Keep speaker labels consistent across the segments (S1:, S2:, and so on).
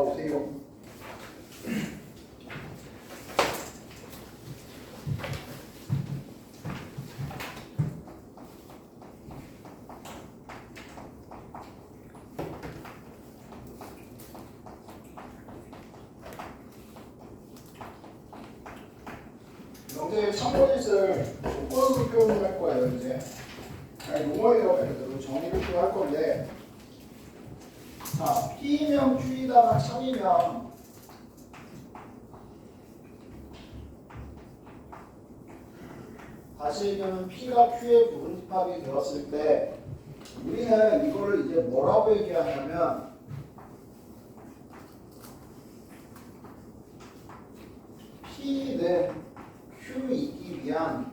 S1: 나오세요. 이제 참고짓을 조건으로 표현을 할 거예요. 이제 용어예요. 그래도 정의를 표현할 건데, 자, P면 Q이다가 참이면 다시 얘기하면 P가 Q의 부분집합이 되었을 때 우리는 이거를 이제 뭐라고 얘기하냐면 P는 Q이기 위한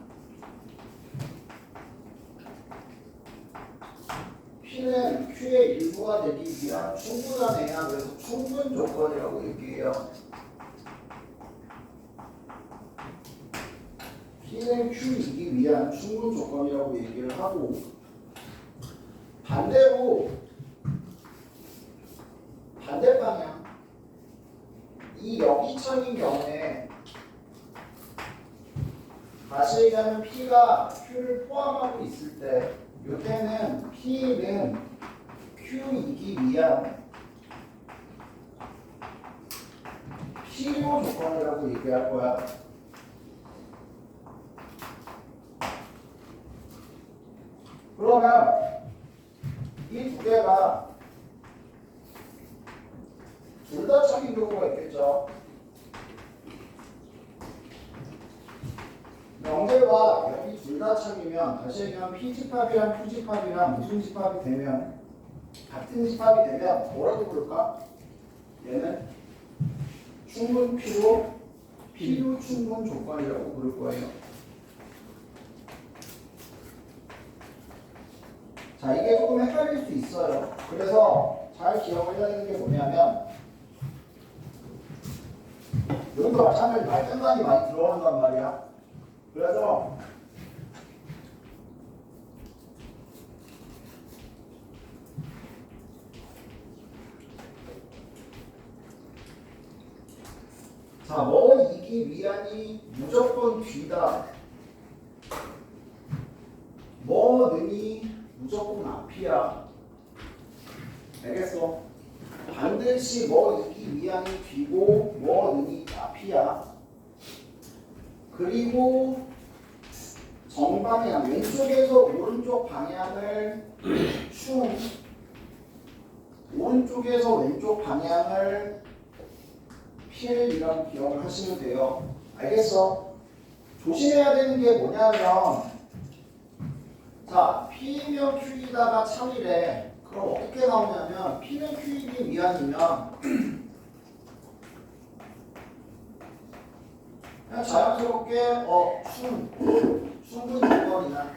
S1: P는 Q의 일부가 되기 위한 충분한해야 그래서 충분 조건이라고 얘기해요. P는 Q이기 위한 충분 조건이라고 얘기를 하고, 반대로 반대 방향 이 여기창인 경우에 다시 얘기하면 P가 Q를 포함하고 있을 때 이때는 P는 Q이기 위한 필요 조건이라고 얘기할 거야. 그러면 이 두 개가 둘 다 참인 경우가 있겠죠. 명제와 여기 둘 다 참이면 다시 얘기하면 P집합이랑 Q집합이랑 무슨 집합이 되면 같은 집합이 되면 뭐라고 부를까? 얘는 충분 필요 충분 조건이라고 부를 거예요. 자, 이게 조금 헷갈릴 수 있어요. 그래서 잘 기억을 해야 되는 게 뭐냐면 여기도 마찬가지 말장난이 많이 들어간단 말이야. 그래서 자, 뭐이기 위한이 무조건 뒤다. 뭐는이 무조건 앞이야. 알겠어? 반드시 뭐이기 위한이 뒤고 뭐는이 앞이야. 그리고 정방향 왼쪽에서 오른쪽 방향을 오른쪽에서 왼쪽 방향을 필이라고 기억을 하시면 돼요. 알겠어? 조심해야 되는 게 뭐냐면, 자, P면 Q이다가 참이래. 그럼 어떻게 나오냐면 P는 Q이기 위한이면 그냥 자연스럽게 충분 조건이나.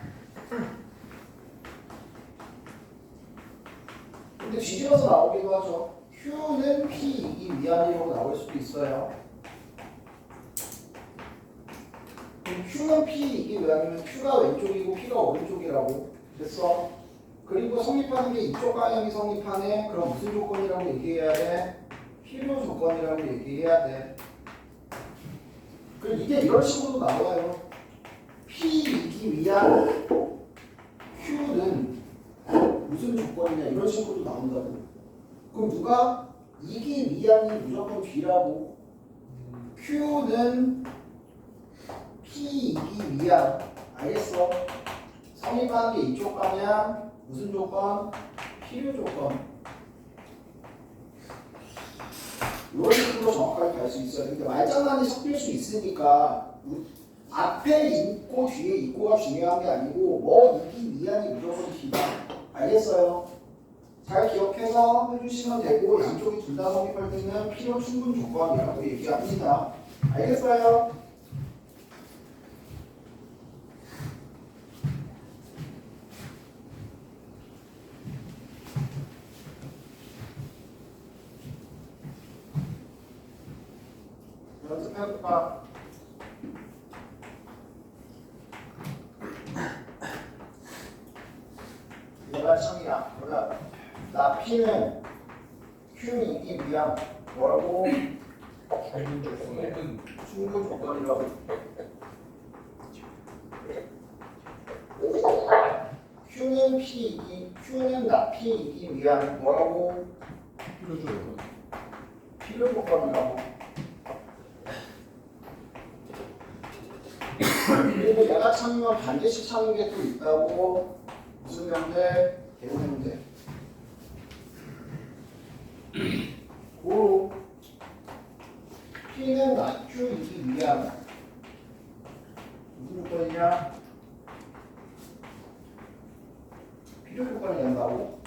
S1: 근데 뒤집어서 나오기도 하죠. Q는 P이기 위한이라고 나올 수도 있어요. 그럼 Q는 P이기 위한이면 Q가 왼쪽이고 P가 오른쪽이라고 됐어. 그리고 성립하는 게 이쪽 방향이 성립하네. 그럼 무슨 조건이라고 얘기해야 돼? 필요 조건이라고 얘기해야 돼. 그럼 이게 이런 식으로 나와요. P이기 위한 Q는 무슨 조건이냐 이런 식으로 나온다고. 그럼 누가 이기 위한이 무조건 뒤라고. Q는 P이기 위한. 알겠어? 성립하는 게 이쪽 방향 무슨 조건? 필요 조건. 이런 식으로 정확하게 갈 수 있어요. 근데 말장난이 섞일 수 있으니까 앞에 있고 뒤에 있고가 중요한 게 아니고 뭐이기 위한이 무조건 뒤다. 알겠어요? 잘 기억해서 해주시면 되고 양쪽이 둘 다 성립할 때는 필요 충분 조건이라고 얘기합니다. 알겠어요? 연습해볼까? 얘가 참이야. 그러면 나 P는 Q이기 위한 뭐라고?
S2: 충분 조건은
S1: 충분 조건이라고. Q는 P이기, Q는 나 P이기 위한 뭐라고?
S2: 필요 조건.
S1: 필요 조건이라고. 그리고 내가 참으면 반드시 참는 게 또 있다고. 무슨 명제? 대우 명제. 고로 P는 나 Q이기 위한 무슨 조건이냐? 필요 조건이 된다고.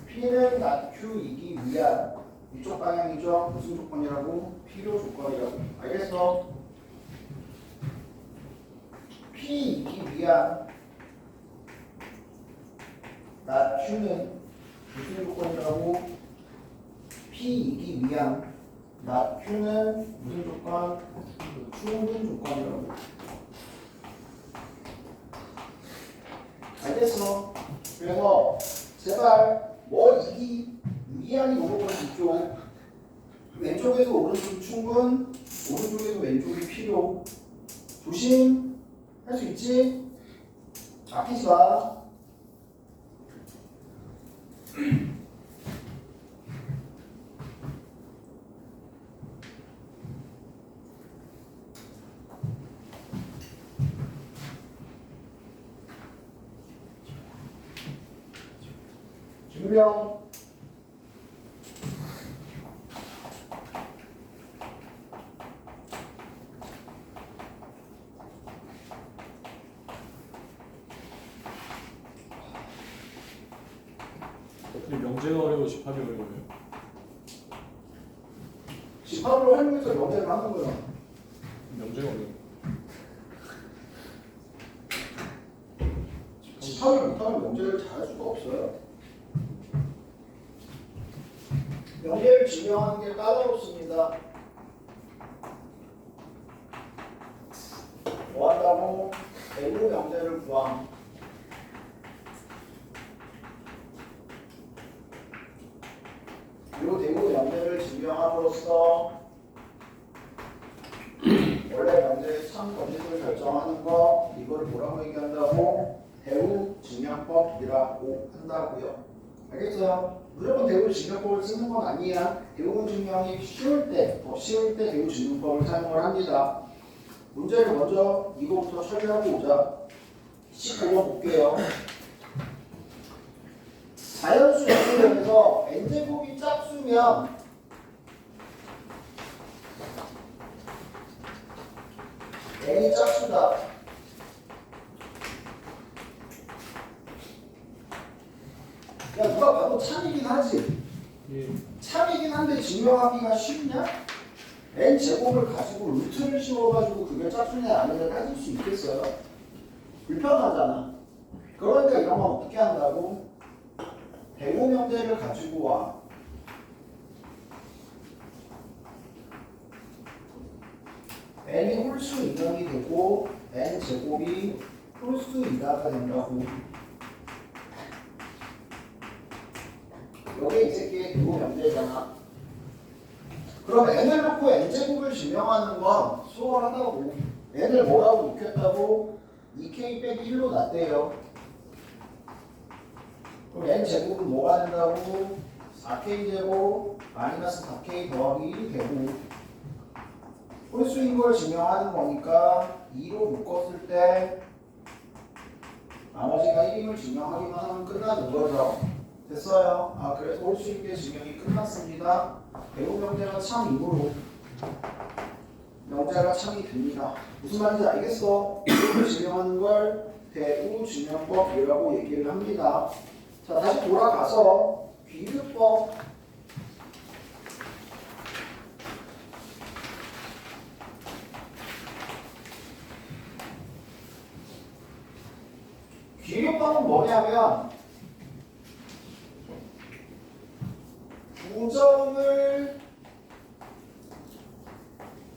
S1: P는 나 Q이기 위한 이쪽 방향이죠. 무슨 조건이라고? 필요 조건이라고. 알겠어? P이기 위한 나 Q는 무슨 조건이라고? P이기 위한 나 Q는 무슨 조건? 충분 조건이라고. 알겠어? 그래서 제발 뭐 이기 위안이 오는 건 이쪽, 왼쪽에서 오른쪽이 충분, 오른쪽에서 왼쪽이 필요. 조심. 할 수 있지? 아끼지 마. 증명.
S2: 어떻게 명제가 어려워 집합이 어려워요?
S1: 집합으로 활용해서 명제를 하는 거야.
S2: 명제가 어려워.
S1: 집합을 못하면 명제를 잘 할 수가 없어요. 명제를 증명하는 게 까다롭습니다. 뭐 한다고? 대구 명제를 구함. 이 대구 명제를 증명함으로써 원래 명제의 참 범위를 결정하는 거, 이거를 뭐라고 얘기한다고? 대우 증명법이라고 한다고요. 알겠어요? 무조건 대우 증명법을 쓰는 건 아니야. 대우 증명이 쉬울 때, 더 쉬울 때 대우 증명법을 사용을 합니다. 문제를 먼저 이거부터 처리하고 오자. 19번 볼게요. 자연수 연수에서 n제곱이 짝수면 n이 짝수다. 야, 누가 봐도 참이긴 하지.
S2: 예.
S1: 참이긴 한데 증명하기가 쉽냐? n제곱을 가지고 루트를 씌워가지고 그게 짝수냐 아니냐 따질 수 있겠어요? 불편하잖아. 그러니까 이런 건 어떻게 한다고? 대우 명제를 가지고 와. n이 홀수 이동이 되고 n제곱이 홀수 이하가 된다고. 이게 이 새끼의 대우 명제잖아. 그럼 n을 놓고 n제곱을 증명하는 건 수월하다고. n을 뭐라고 놓겠다고? 2k 빼기 1로 놨대요. 그럼 n제곱은 뭐가 된다고? 4k제곱 마이너스 4k 더하기 1이 되고, 홀수인 걸 증명하는 거니까 2로 묶었을 때 나머지가 1임을 증명하기만 하면 끝나는 거죠. 됐어요? 아, 그래서 홀수인 게 증명이 끝났습니다. 대우 명제가 참이므로 명제가 참이 됩니다. 무슨 말인지 알겠어? 이렇게 증명하는 걸 대우 증명법이라고 얘기를 합니다. 자, 다시 돌아가서 귀류법. 귀류법은 뭐냐면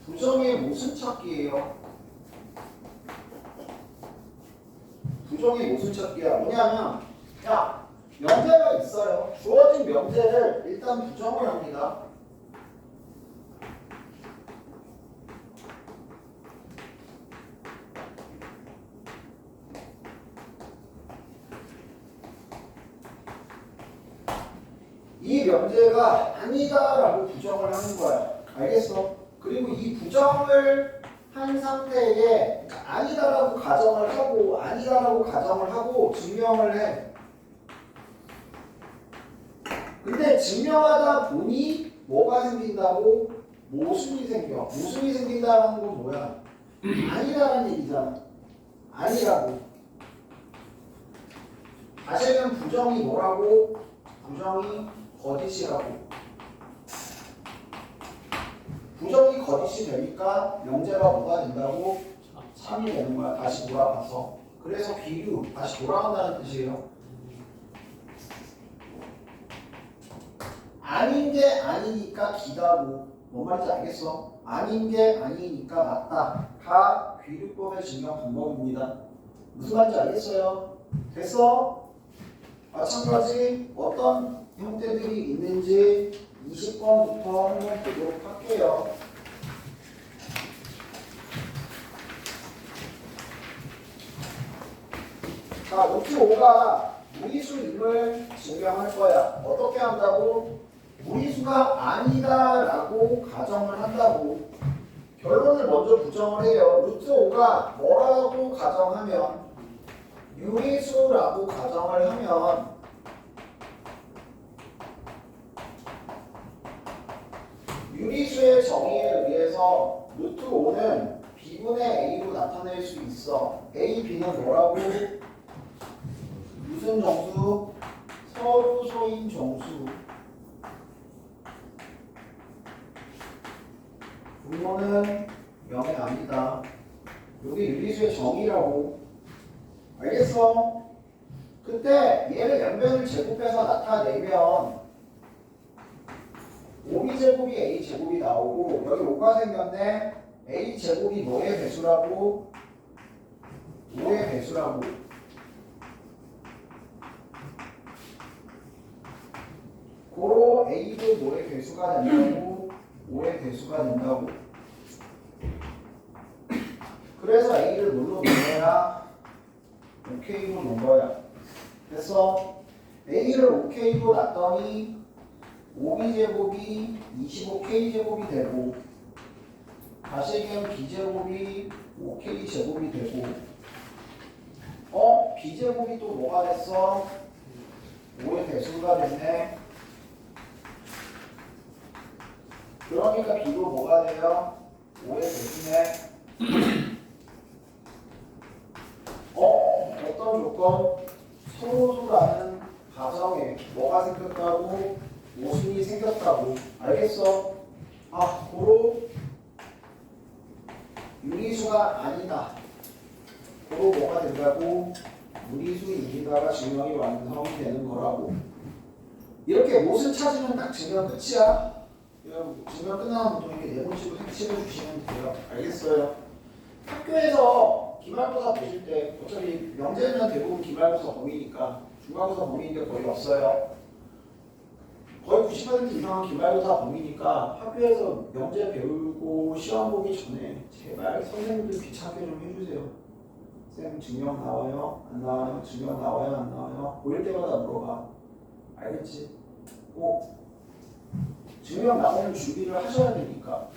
S1: 부정의 모순 찾기예요. 부정의 모순 찾기야. 뭐냐면 야, 명제가 있어요. 주어진 명제를 일단 부정을 합니다. 이 명제가 아니다라고 부정을 하는 거야. 알겠어? 그리고 이 부정을 한 상태에 아니다라고 가정을 하고 증명을 해. 근데 증명하다 보니 뭐가 생긴다고? 모순이 생겨. 모순이 생긴다는 건 뭐야? 아니다라는 얘기잖아. 아니라고. 다시 하면 부정이 뭐라고? 부정이 거짓이라고. 부정이 거짓이 되니까 명제가 뭐가 된다고? 3이 되는 거야. 다시 돌아가서. 그래서 비유, 다시 돌아간다는 뜻이에요. 아닌 게 아니니까 기다고. 뭔 말인지 알겠어? 아닌 게 아니니까 맞다가 귀류법의 증명 방법입니다. 무슨 말인지 알겠어요? 됐어? 마찬가지 어떤 형태들이 있는지 20번부터 한번 보도록 할게요. 자, 루트 5가 무리수임을 증명할 거야. 어떻게 한다고? 무리수가 아니다라고 가정을 한다고. 결론을 먼저 부정을 해요. 루트 5가 뭐라고 가정하면 유리수라고 가정을 하면 유리수의 정의에 의해서 루트 5는 b분의 a로 나타낼 수 있어. a, b는 뭐라고? 무슨 정수? 서로 소인 정수. 분모는 0이 아니다. 여기 유리수의 정의라고. 알겠어? 그때 얘를 양변을 제곱해서 나타내면 5b제곱이 a제곱이 나오고 여기 5가 생겼네. a제곱이 뭐의 배수라고? 5의 배수라고. 고로 a도 뭐의 배수가 된다고? 5의 배수가 된다고. 그래서 a를 뭘로 놓아야? OK로 놓은 거야. 됐어? a를 OK로 놨더니 5b제곱이 25k제곱이 되고 다시 얘기하면 b제곱이 5k제곱이 되고 b제곱이 또 뭐가 됐어? 5의 배수가 됐네. 그러니까 b도 뭐가 돼요? 5의 배수네. 어떤 조건? 서로수라는 가정에 뭐가 생겼다고? 모순이 생겼다고. 알겠어? 고로 유리수가 아니다. 고로 뭐가 된다고? 무리수이기다가 증명이 완성이 되는 거라고. 이렇게 모순 찾으면 딱 증명 끝이야. 증명 끝나면 또 이렇게 내분식으로 색칠해 주시면 돼요. 알겠어요? 학교에서 기말고사 보실 때 어차피 명제는 대부분 기말고사 범위니까 중간고사 범위인데 거의 없어요. 거의 90% 이상은 기말고사 범위니까 학교에서 명제 배우고 시험 보기 전에 제발 선생님들 귀찮게 좀 해주세요. 쌤 증명 나와요? 안 나와요? 증명 나와요? 안 나와요? 보일 때마다 물어봐. 알겠지? 꼭 증명 나오는 준비를 하셔야 되니까.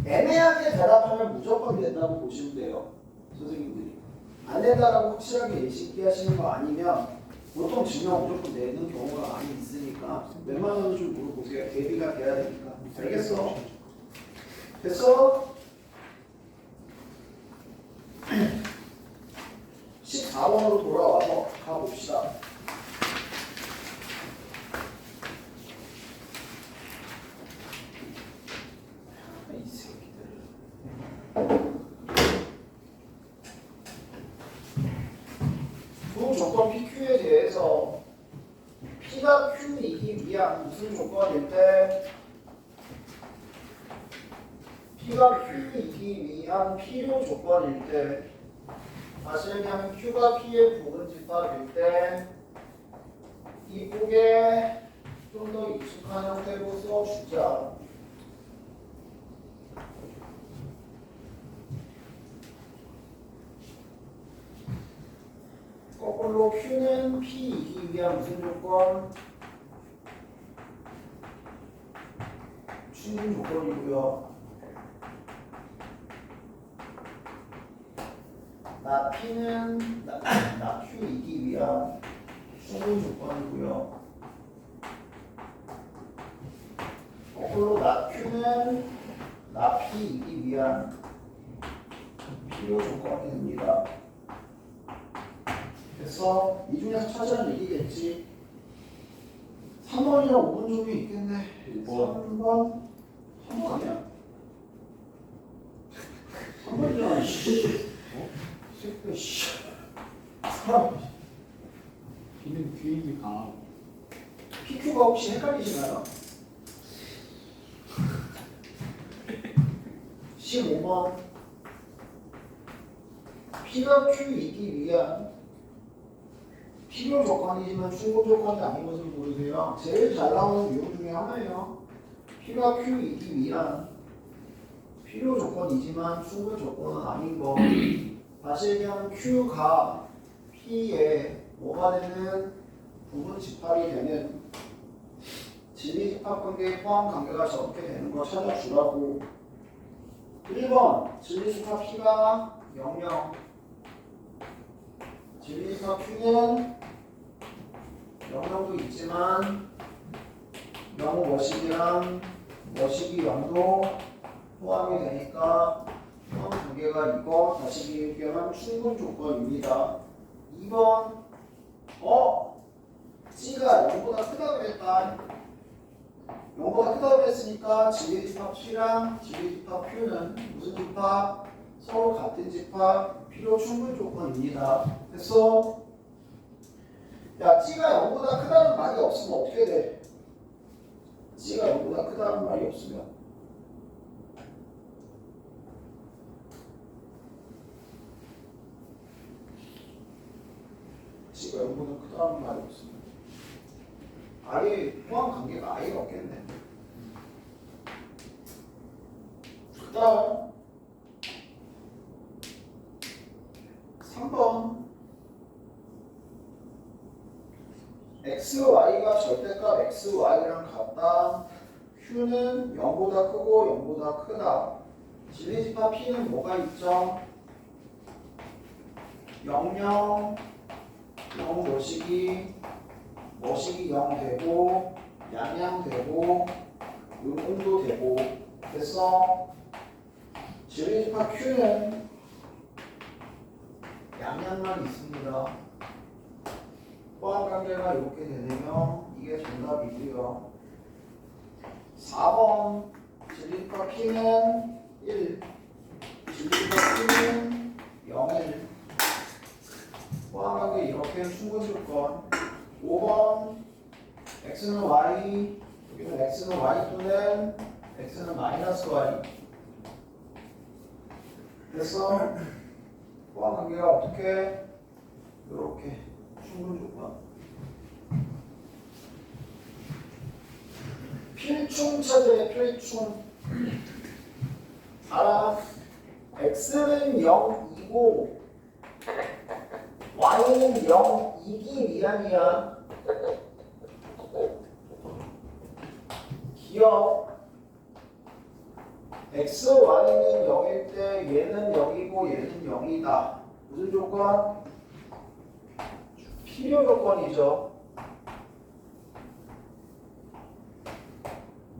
S1: 애매하게 대답하면 무조건 된다고 보시면 돼요. 선생님들이. 안 된다라고 확실하게 예시기 하시는 거 아니면 보통 증명 무조건 내는 경우가 많이 있으니까 웬만하면 좀 물어보세요. 대비가 돼야 되니까. 알겠어? 됐어? 14번으로 돌아와서 가봅시다. 이 새끼들. 두 조건 PQ에 대해서 P가 Q이기 위한 무슨 조건일 때 P가 Q이기 위한 필요 조건일 때 다시 얘기하면 Q가 P의 부분집합일 때 이쁘게 좀 더 익숙한 형태로 써주자. 거꾸로 Q는 P이기 위한 무슨 조건? 충분 조건이고요. 나 P는 나 Q이기 위한 충분 조건이고요. 거꾸로 나 Q는 나 P이기 위한 필요 조건이 됩니다. 그래서 이 중에서 찾으라는 얘기겠지. 3번이랑 5번 중에 있겠네. 3번 3번 아니야? 3번이잖아. 새끼 씨. 사람
S2: B는 Q이기 강하고
S1: PQ가 혹시 헷갈리시나요? 15번 P가 Q이기 위한 필요 조건이지만 충분 조건이 아닌 것을 모르세요. 제일 잘 나오는 유형 중에 하나예요. P가 Q이기 위한 필요 조건이지만 충분 조건은 아닌 거. 다시 얘기하면 Q가 P에 뭐가 되는 부분 집합이 되는 진리 집합 관계의 포함 관계가 저렇게 되는 거 찾아주라고. 1번 진리 집합 P가 00 진리 집합 Q는 00도 있지만 0 머식이랑 머식이 0도 포함이 되니까 포함 관계가 이거 다시 얘기하면 충분 조건입니다. 2번 C가 0보다 크다고 그랬다. 0보다 크다고 그랬으니까 진리집합 C랑 진리집합 Q는 무슨 집합? 서로 같은 집합 필요 충분 조건입니다. 그래서 야 C가 0보다 크다는 말이 없으면 어떻게 돼? C가 0보다 크다는 말이 없으면 C가 0보다 크다는 말이 없으면 아예 포함 관계가 아예 없겠네. 그 다음 3번 XY가 절대값 XY랑 같다. Q는 0보다 크고 0보다 크다. 진리집합 P는 뭐가 있죠? 00 0 머식이 0 되고 양양 되고 음음도 되고. 그래서 진리집합 Q는 양양만 있습니다. 포함 관계가 이렇게 되네요. 이게 정답이고요. 4번 진리집합 P는 1 진리집합 Q는 0일 포함 관계 이렇게 충분 조건. 5번 x는 y 여기는 x는 y 또는 x는 마이너스 y. 그래서 포함 관계가 어떻게 이렇게 충분 조건. 필충 찾으래. 필충. 알아. x는 0이고 y는 0이기 위함이야. 기억. x, y는 0일 때 얘는 0이고 얘는 0이다. 무슨 조건? 필요 조건이죠.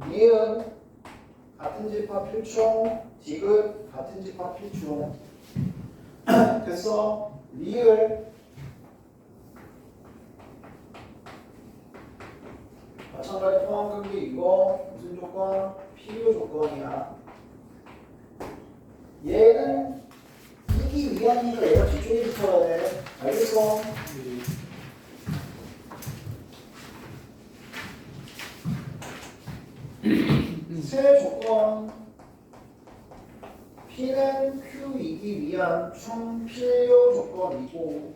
S1: 니은 같은 집합 필충, 디귿 같은 집합 필충. 그래서 리을 마찬가지 포함 관계 이거 무슨 조건? 필요 조건이야. 얘는 이기 위함이니까 얘가 뒤쪽에 붙어야 돼. 알겠어? 세 조건. P는 Q이기 위한 충필요 조건이고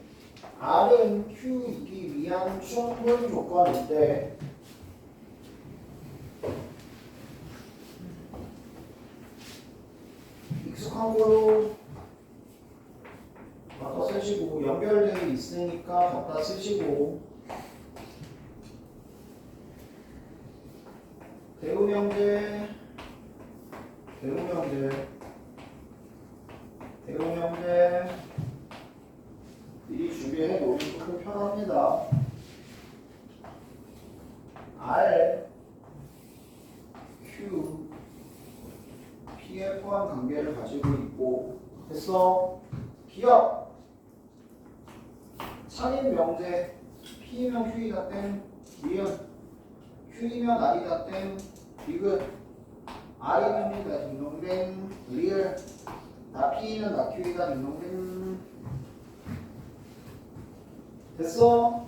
S1: R은 Q이기 위한 충분 조건인데 익숙한 걸로 갖다 쓰시고 연결되어 있으니까 갖다 쓰시고 대우명제 형제. 대용 형제. 미리 준비해 놓으면 편합니다. R, Q, P에 포함 관계를 가지고 있고 됐어. 기억 차림 명제 P이면 Q이다 땡 니은 Q이면 R이다 땡 디귿 R이면 P이다 딩동댕 리을 나 P는 나 Q이다 딩동댕 됐어?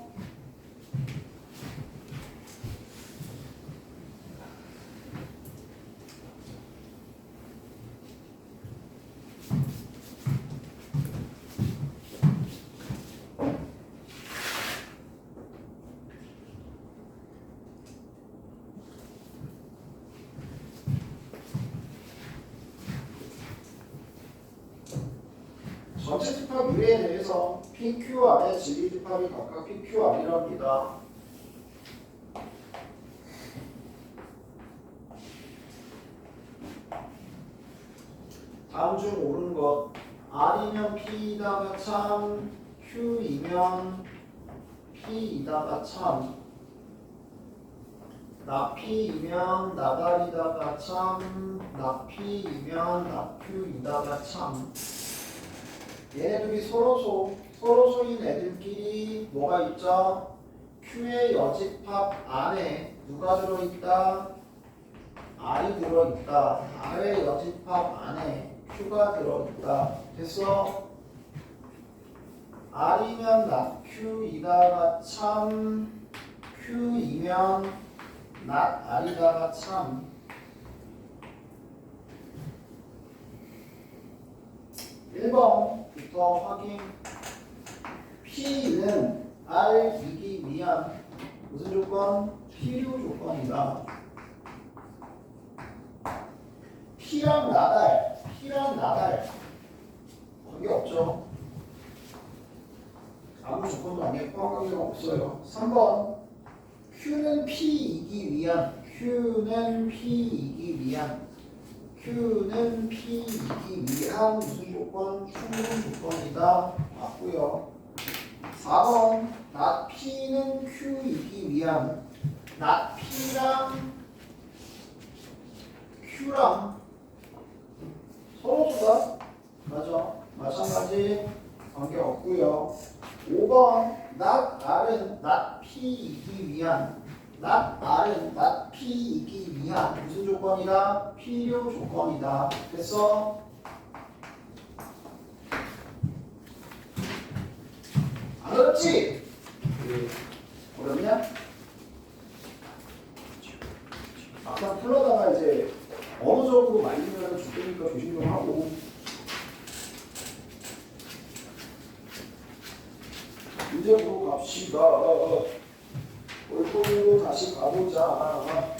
S1: 전체 집합 유래에 대해서 PQR의 진리 집합이 각각 PQR이랍니다. 다음 중 옳은 것 R이면 P이다가 참 Q이면 P이다가 참 나P이면 나달이다가 참 나P이면 나Q이다가 참 얘네들이 서로소인 애들끼리 뭐가 있죠? Q의 여집합 안에 누가 들어있다? R이 들어있다. R의 여집합 안에 Q가 들어있다. 됐어? R이면 not Q이다가 참 Q이면 not R이다가 참 1번부터 확인. P는 R이기 위한 무슨 조건? 필요 조건이다. P랑 나달 관계없죠. 아무 조건도 아니고 포함 관계가 없어요. 3번 Q는 P이기 위한 무슨 조건? 충분 조건이다. 맞고요. 4번 not P는 Q이기 위한 not P랑 Q랑 서로수다. 맞아. 마찬가지 관계 없고요. 5번 not R은 not P이기 위한 무슨 조건이다? 필요 조건이다. 됐어? 안 어렵지? 어렵냐? 막상 풀러다가 이제 어느 정도 말리면 죽으니까 조심 좀 하고. 문제 보러 갑시다. 얼굴로 다시 가보자.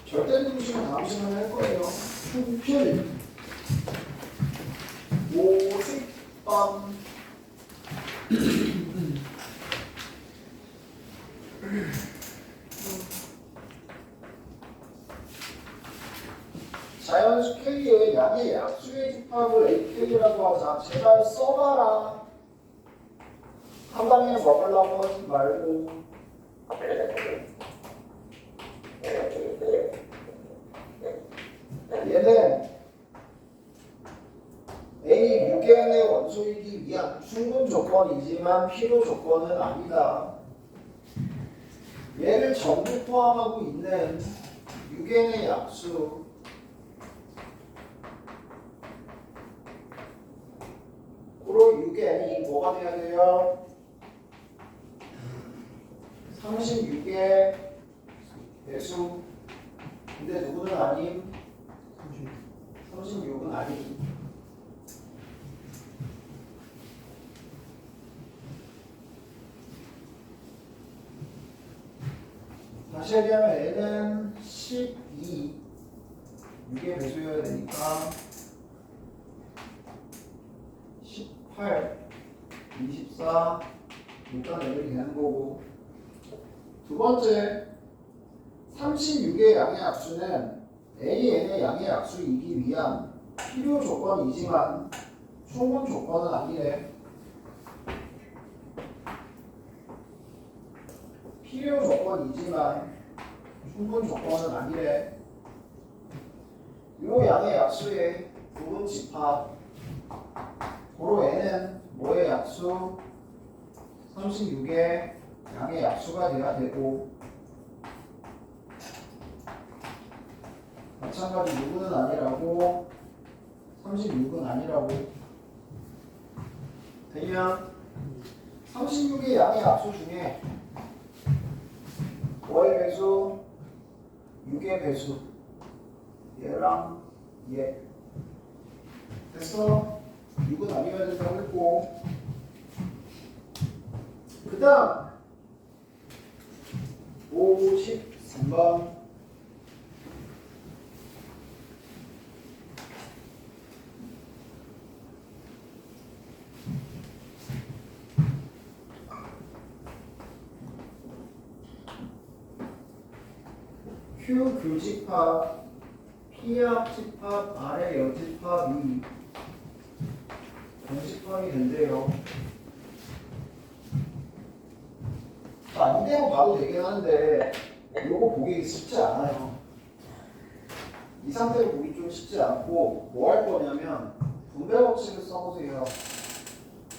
S1: 절대 중심은 다음 시간에 할 거예요. 충필 50번 자연수 K의 양의 약수의 집합을 AK라고 하자. 제발 써봐라. 한 방에 먹으려고 하지 말고. 얘는 A 6개의 원소이기 위한 충분 조건이지만 필요 조건은 아니다. 얘를 전부 포함하고 있는 6개의 약수 고로 6n이 뭐가 돼야 돼요? 36의 배수. 근데 누구는 아님? 36은 아님. 다시 얘기하면 n은 12 6의 배수여야 되니까 18 24 일단 n이 되는 거고 두 번째, 36의 양의 약수는 n이 n의 양의 약수이기 위한 필요 조건이지만 충분 조건은 아니래. 필요 조건이지만 충분 조건은 아니래. 요 양의 약수의 부분 집합 고로 n은 뭐의 약수? 36의 양의 약수가 돼야 되고 마찬가지 6은 아니라고 36은 아니라고 되면 36의 양의 약수 중에 뭐의 배수? 6의 배수 얘랑 얘 됐어? 6은 아니어야 된다고 했고 그 다음 53번 Q 교집합 P 합집합 R의 여집합이 정집합이 된대요. 자, 이대로 봐도 되긴 하는데 요거 보기 쉽지 않아요. 이 상태로 보기 좀 쉽지 않고 뭐 할 거냐면 분배 법칙을 써보세요.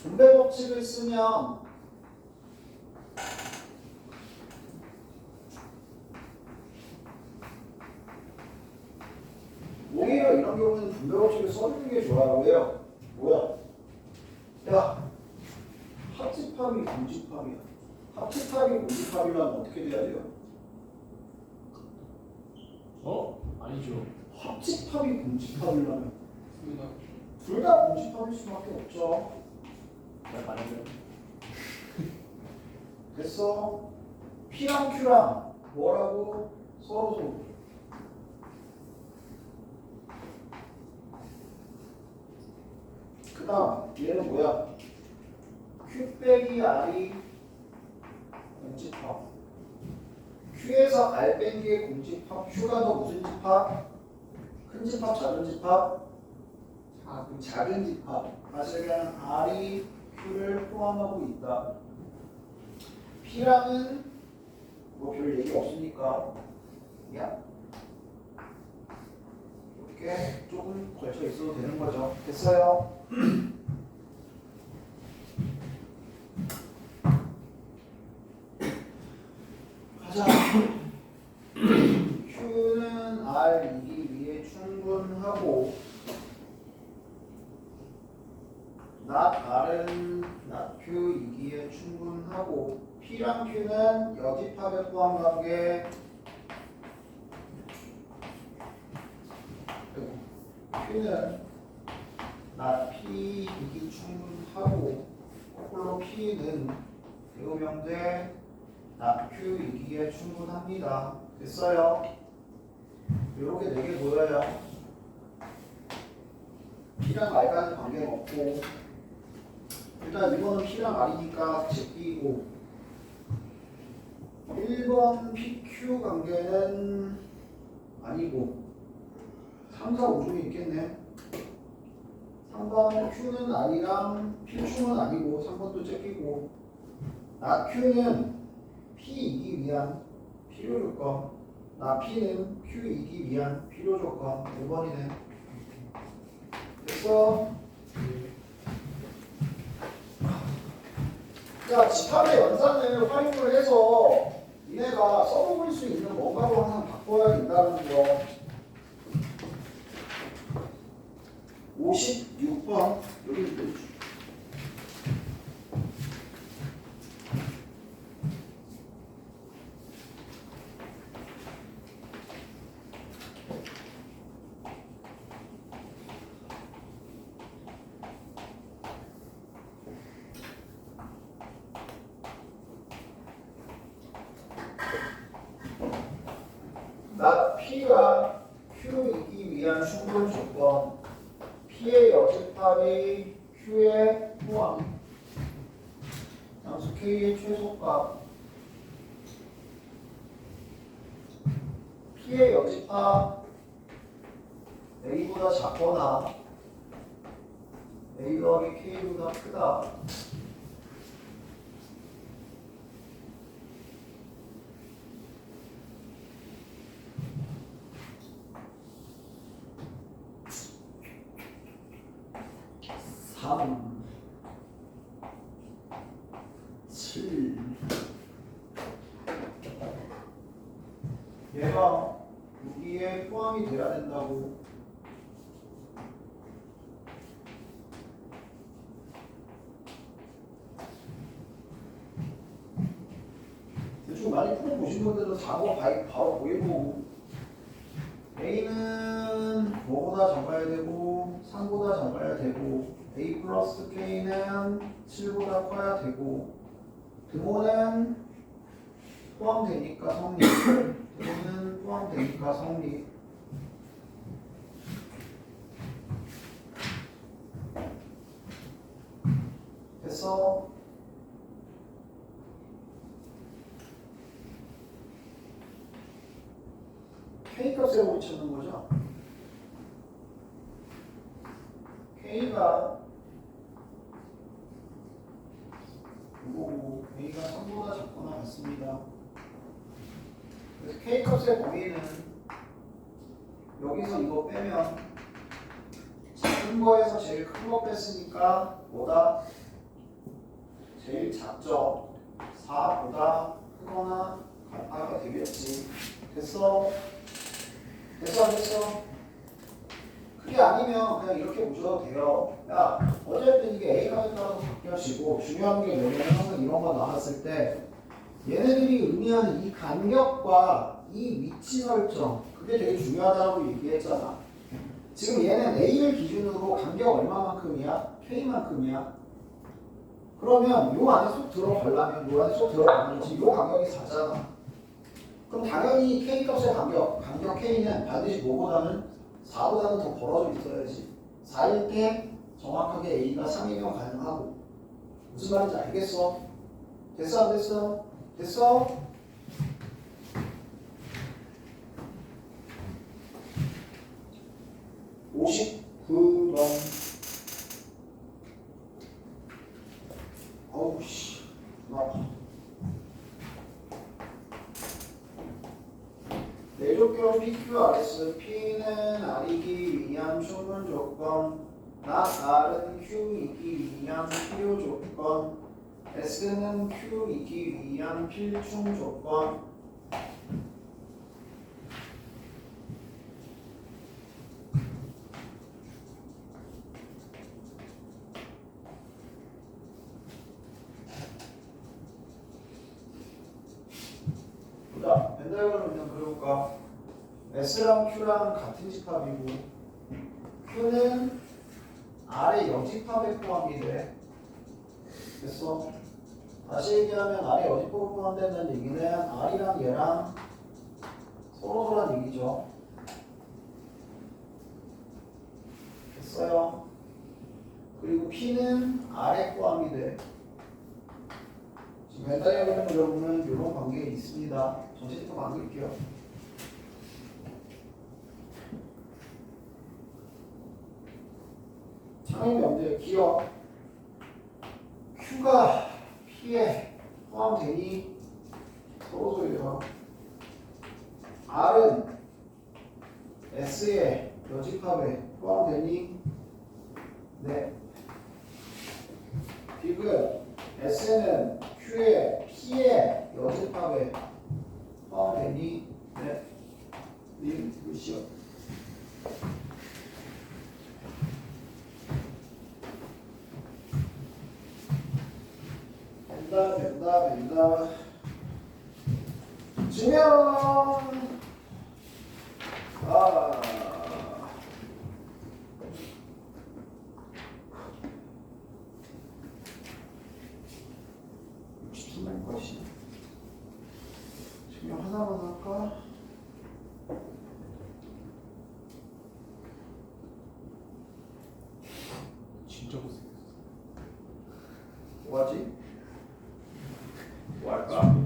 S1: 분배 법칙을 쓰면 오히려 이런 경우는 분배 법칙을 써주는 게 좋아요. 왜요? 뭐야? 야, 합집합이 공집합이야. 합집합이 공집합이면 어떻게 돼야 돼요?
S2: 아니죠.
S1: 합집합이 공집합이라면
S2: 우리가
S1: 둘 다 공집합일 수밖에 없죠.
S2: 말하면
S1: 됐어? P랑 Q랑 뭐라고? 서로 그 다음 얘는 뭐야? Q 빼기 R이 공집합 Q에서 R 빼기의 공집합 Q가 더 무슨 집합? 큰 집합, 작은 집합? 작은 집합 사실은 R이 Q를 포함하고 있다. P랑은 뭐 별 얘기 없으니까 야 이렇게 조금 걸쳐 있어도 되는 거죠. 됐어요? 가자. Q는 R이기 위해 충분하고 not R은 not Q이기에 충분하고 P랑 Q는 여집합에 포함 관계 Q는 not P이기 충분하고 거꾸로 P는 대우명대 not Q이기에 충분합니다. 됐어요? 이렇게 4개 보여요. P랑 R과는 관계는 없고 일단 이거는 P랑 R이니까 제끼고 1번 PQ 관계는 아니고 3, 4, 5 중에 있겠네. 3번 Q는 R이랑 PQ는 아니고 3번도 제끼고 나 Q는 P이기 위한 필요 조건 나 P는 Q이기 위한 필요 조건 5번이네. 됐어? 야, 집합의 연산을 활용을 해서 니네가 써먹을 수 있는 뭔가로 항상 바꿔야 된다는 거. 56번 여기 있죠. 나 P가 Q이기 위한 충분 조건 P의 여집합이 Q의 포함 양수 K의 최소값 P의 여집합 A보다 작거나 A 더하기 K보다 크다. 삼, 7 얘가 여기에 포함이 돼야 된다고. 대충 많이 풀어보신 분들은 작업 바로 보이고 A는 뭐보다 작아야 되고 3보다 작아야 되고 A 플러스 K는 7보다 커야 되고 등호는 포함되니까 성립. 등호는 포함되니까 성립. 됐어? K값에 우리 찾는 거죠? K가 이거고 A가 3보다 작거나 같습니다. 그래서 K값의 범위는 여기서 이거 빼면 작은 거에서 제일 큰 거 뺐으니까 뭐다? 제일 작죠? 4보다 크거나 같다가 되겠지. 됐어? 됐어 안 됐어? 그게 아니면 그냥 이렇게 보셔도 돼요. 야, 어쨌든 이게 A값에 따라서 바뀌어지고 중요한 게 뭐냐면 항상 이런 거 나왔을 때 얘네들이 의미하는 이 간격과 이 위치 설정 그게 되게 중요하다고 얘기했잖아. 지금 얘는 A를 기준으로 간격 얼마만큼이야? K만큼이야? 그러면 요 안에 쏙 들어가려면 요 안에 쏙 들어가면 지금 요 간격이 4잖아. 그럼 당연히 K값의 간격 K는 반드시 뭐보다는 4보다는 더 벌어져 있어야지. 4일 때 정확하게 A가 3이면 가능하고. 무슨 말인지 알겠어? 됐어 안 됐어? 됐어? (59번) 어우 씨 아파. 내조경 PQRS P는 R이기 위한 충분 조건 not R은 Q이기 위한 필요 조건 S는 Q이기 위한 필충 조건 보자. 벤다이어그램 그냥 그려볼까? S랑 Q랑 같은 집합이고 Q는 R의 여집합에 포함이 돼. 됐어? 다시 얘기하면 R의 여집합에 포함된다는 얘기는 R이랑 얘랑 서로서란 얘기죠. 됐어요? 그리고 P는 R에 포함이 돼. 지금 벤다이어그램을 그려보면 이런 관계가 있습니다. 전체적으로 만들게요. 창의의 문제 기억 Q가 P에 포함되니 서로서예요. R은 S의 여집합에 포함되니 네. 디귿 S는 Q의 P의 여집합에 포함되니 네. 이것이요. 된다. 증명. 아. 63만 것이. 증명 하나만 할까?
S2: 진짜 고생했어.
S1: 뭐하지? 뭐 할까?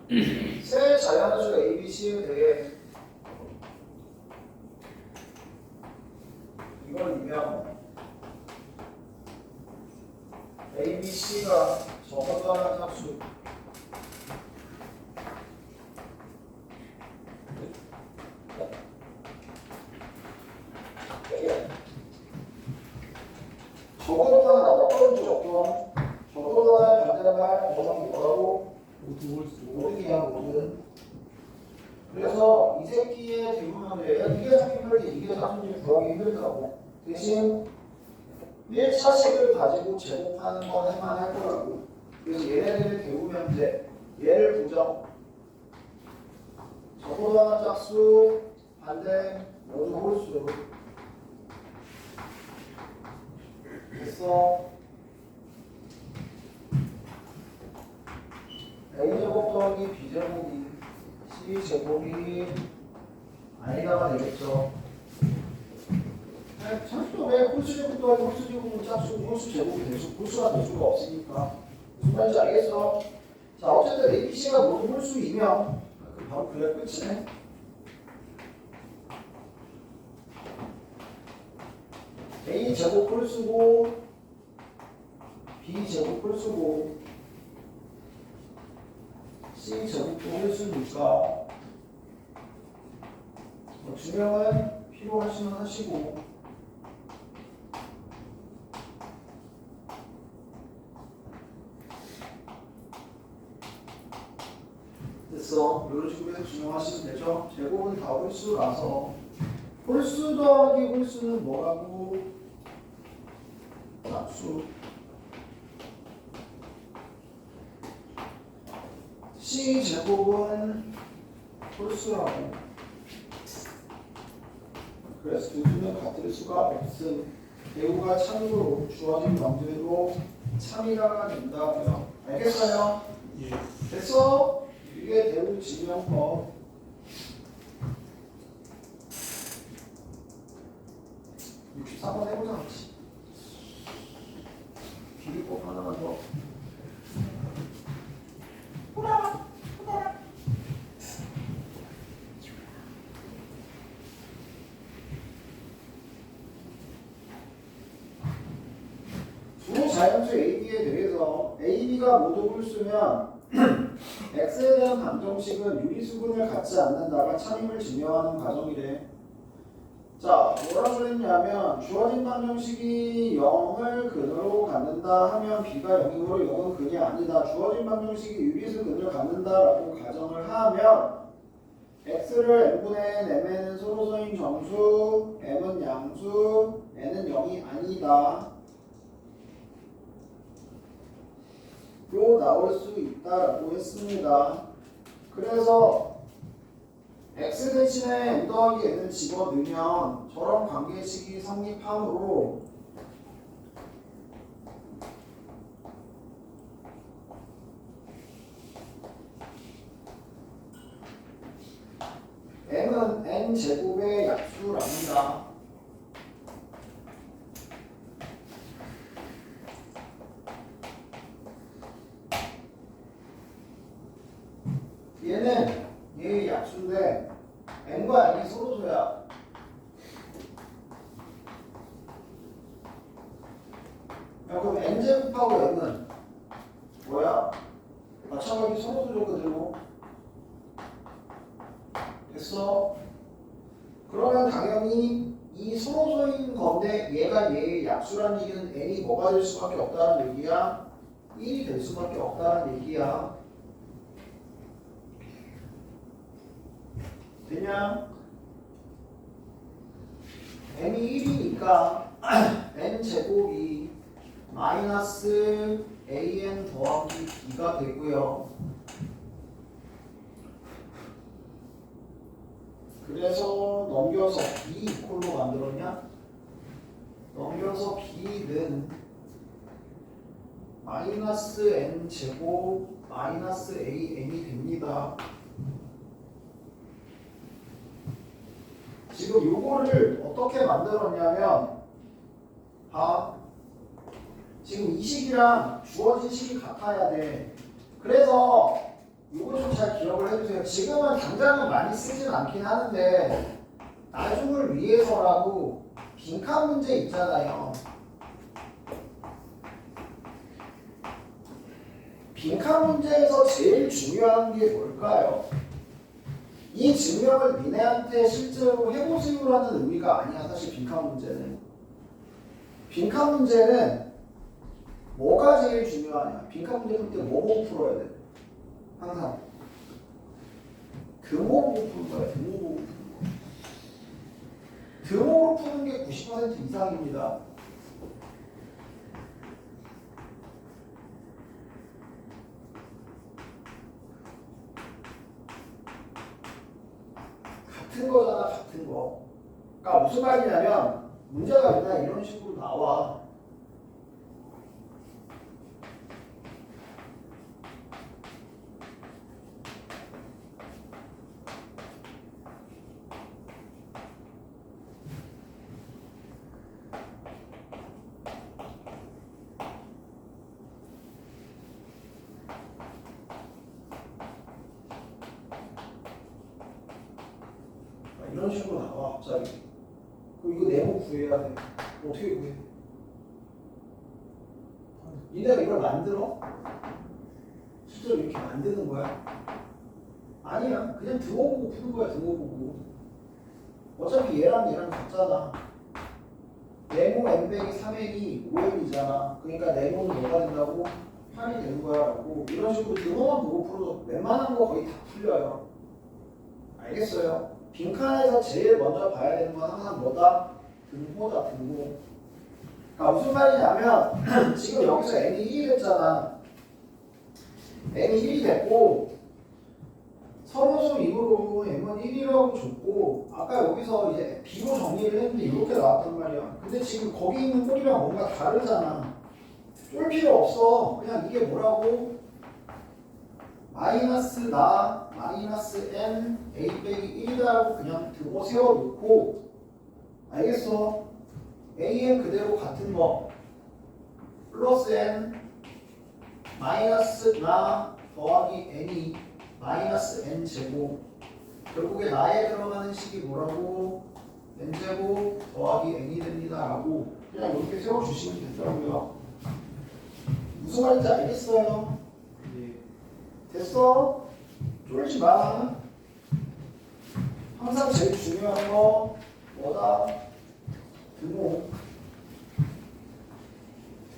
S1: 세 자연수 A, B, C에 대해 이건이면 A, B, C가 저거다라는 합수 저거보다는 어떤 조건 저거보다는 반대말 뭐라고
S2: 모두 홀수.
S1: 모르기야 모든 그래서 이 새끼의 대부분을 이게 하기 힘들지 이게 자존심 구하기 힘들다고 대신 1차식을 가지고 제곱하는 건 할만할 거라고 그래서 얘네들을 배우면 돼 얘를 보자 저보다 짝수 반대 모두 홀수 됐어 A제곱 더하기 B제곱이 C제곱이 아니다가 되겠죠 참또 왜 홀수제곱 더하기 홀수제곱은 짝수고 홀수제곱이 될 홀수가 될 수가 없으니까 무슨 말인지 알겠어? 자 어쨌든 ABC가 모두 홀수이면 바로 그래 끝이네 A제곱 홀수고 B제곱 홀수고 C제곱도 홀수니까 증명은 필요하시면 하시고 됐어. 이런 식으로 해서 증명하시면 되죠. 제곱은 다 홀수라서 홀수 더하기 홀수는 뭐라고? 짝수 C제곱은 홀수라고 그래서 두 수는 같을 수가 없음 배우가 참으로 주어진 명제로 참이라가 된다고요 알겠어요?
S2: 예.
S1: 됐어? 이게 대우 증명법 63번 해보자 같이 비리법 하나만 더 두 자연수 AB에 대해서 AB가 모두 홀수면 X에 대한 방정식은 유리수분을 갖지 않는다가 참임을 증명하는 과정이래. 자, 뭐라 그랬냐면 주어진 방정식이 0을 근으로 갖는다 하면 B가 0이므로 0은 근이 아니다. 주어진 방정식이 유리수 근을 갖는다라고 가정을 하면 X를 n분의 n, m은 소로서인 정수, m은 양수, n은 0이 아니다. 로 나올 수 있다라고 했습니다. 그래서 x 대신에 n 더하기 n을 집어넣으면 저런 관계식이 성립하므로 m은 n 제곱의 약수랍니다. 얘는 얘의 약수인데 n과 n이 서로소야. 그럼 n제곱하고 n은 뭐야? 마찬가지 서로소조거든요. 됐어? 그러면 당연히 이 서로소인 건데 얘가 얘의 약수라는 얘기는 n이 뭐가 될 수밖에 없다는 얘기야? 1이 될 수밖에 없다는 얘기야. 그냥 n이 1이니까 n제곱이 마이너스 an 더하기 b가 되고요. 그래서 넘겨서 b 이퀄로 만들었냐? 넘겨서 b는 마이너스 n제곱 마이너스 an이 됩니다. 지금 요거를 어떻게 만들었냐면 지금 이 식이랑 주어진 식이 같아야 돼. 그래서 요거 좀 잘 그러니까 지금은 당장은 많이 쓰진 않긴 하는데 나중을 위해서라고 빈칸 문제 있잖아요. 빈칸 문제에서 제일 중요한 게 뭘까요? 이 증명을 니네한테 실제로 해보세요라는 의미가 아니야. 사실 빈칸 문제는. 빈칸 문제는 뭐가 제일 중요하냐? 빈칸 문제 풀 때 뭐 보고 풀어야 돼? 항상 등호 보고 푸는 거야. 등호 보고 푸는 거. 등호로 푸는 게 90% 이상입니다. 같은 거잖아, 같은 거. 그러니까 무슨 말이냐면 문제가 맨날 이런 식으로 나와. 이런 식으로 나와 갑자기. 그럼 이거 네모 구해야 돼. 어떻게 구해? 니네가 이걸 만들어? 실제로 이렇게 만드는 거야? 아니야. 그냥 등호 보고 푸는 거야. 등호 보고. 어차피 얘랑 얘랑 같잖아. 네모 n배기 3n이 5n이잖아. 그러니까 네모는 뭐가 된다고? 8이 되는 거야 라고. 이런 식으로 등호만 보고 풀어도 웬만한 거 거의 다 풀려요. 알겠어요? 빈칸에서 제일 먼저 봐야 되는 건 항상 뭐다? 등호다, 등호. 그러니까 무슨 말이냐면 지금 여기서 n이 1이 됐잖아. n이 1이 됐고 서로수 입으로 m은 1이라고 줬고 아까 여기서 이제 b로 정리를 했는데 이렇게 나왔단 말이야. 근데 지금 거기 있는 꼴이랑 뭔가 다르잖아. 쫄 필요 없어. 그냥 이게 뭐라고? 마이너스 n a 빼기 1이라고 그냥 등호 세워놓고 알겠어? an 그대로 같은 거 플러스 n 마이너스 나 더하기 n이 마이너스 n 제곱 결국에 나에 들어가는 식이 뭐라고? n 제곱 더하기 n이 됩니다 라고 그냥 이렇게 세워주시면 되더라고요. 무슨 말인지 알겠어요?
S2: 네.
S1: 됐어? 쫄지 마. 항상 제일 중요한 거 뭐다? 등호.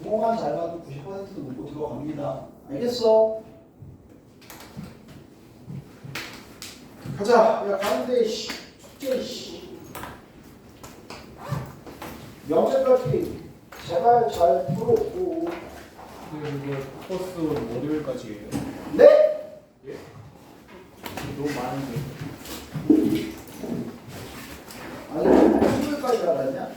S1: 등호만 잘 봐도 90%는 문고 들어갑니다. 알겠어? 가자. 야 가는데 씨. 축제 씨. 명제까지 제발 잘 풀어오고.
S2: 근데 이거 코스 월요일까지예요?
S1: 네?
S2: 예? 너무 많은데.
S1: 아니, 10일까지 알았냐?